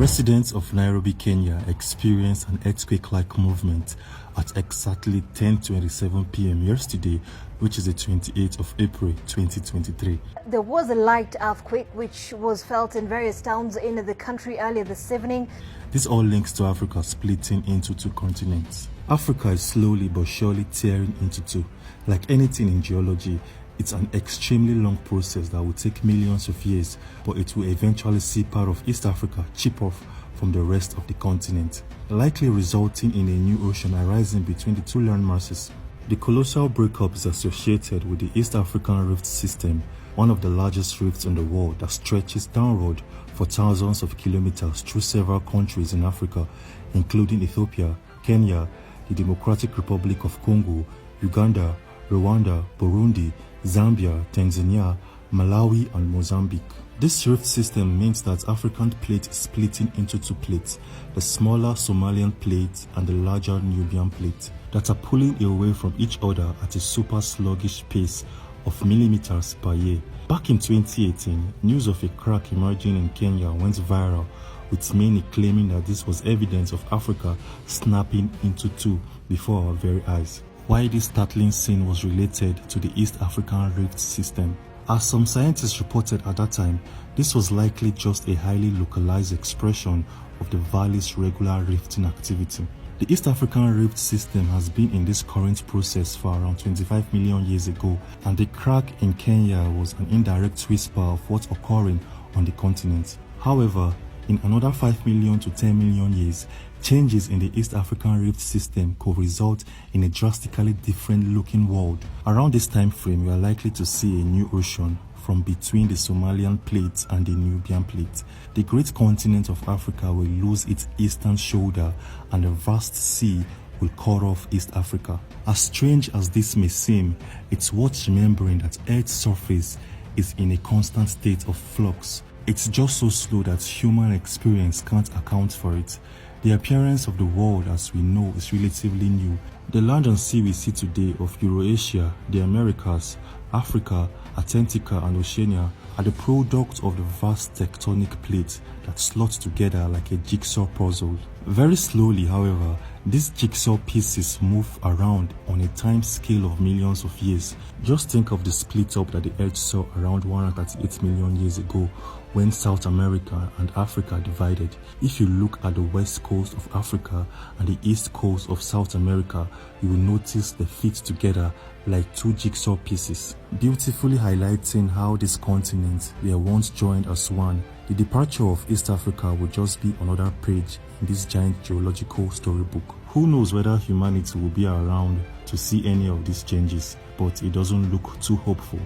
Residents of Nairobi, Kenya experienced an earthquake-like movement at exactly 10:27 p.m. yesterday, which is the 28th of April 2023. There was a light earthquake which was felt in various towns in the country earlier this evening. This all links to Africa splitting into two continents. Africa is slowly but surely tearing into two. Like anything in geology, it's an extremely long process that will take millions of years, but it will eventually see part of East Africa chip off from the rest of the continent, likely resulting in a new ocean arising between the two land masses. The colossal breakup is associated with the East African Rift System, one of the largest rifts in the world that stretches downward for thousands of kilometers through several countries in Africa, including Ethiopia, Kenya, the Democratic Republic of Congo, Uganda, Rwanda, Burundi, Zambia, Tanzania, Malawi, and Mozambique. This rift system means that African plate is splitting into two plates, the smaller Somalian plate and the larger Nubian plate, that are pulling away from each other at a super sluggish pace of millimeters per year. Back in 2018, news of a crack emerging in Kenya went viral, with many claiming that this was evidence of Africa snapping into two before our very eyes. Why this startling scene was related to the East African Rift System. As some scientists reported at that time, this was likely just a highly localized expression of the valley's regular rifting activity. The East African Rift System has been in this current process for around 25 million years ago, and the crack in Kenya was an indirect whisper of what's occurring on the continent. However, in another 5 million to 10 million years, changes in the East African Rift System could result in a drastically different looking world. Around this time frame, we are likely to see a new ocean from between the Somalian plate and the Nubian plate. The great continent of Africa will lose its eastern shoulder, and the vast sea will cut off East Africa. As strange as this may seem, it's worth remembering that Earth's surface is in a constant state of flux. It's just so slow that human experience can't account for it. The appearance of the world as we know is relatively new. The land and sea we see today of Eurasia, the Americas, Africa, Antarctica, and Oceania are the product of the vast tectonic plates that slot together like a jigsaw puzzle. Very slowly, however, these jigsaw pieces move around on a time scale of millions of years. Just think of the split up that the Earth saw around 138 million years ago when South America and Africa divided. If you look at the west coast of Africa and the east coast of South America, you will notice they fit together like two jigsaw pieces, beautifully highlighting how these continents were once joined as one. The departure of East Africa will just be another page in this giant geological storybook. Who knows whether humanity will be around to see any of these changes, but it doesn't look too hopeful.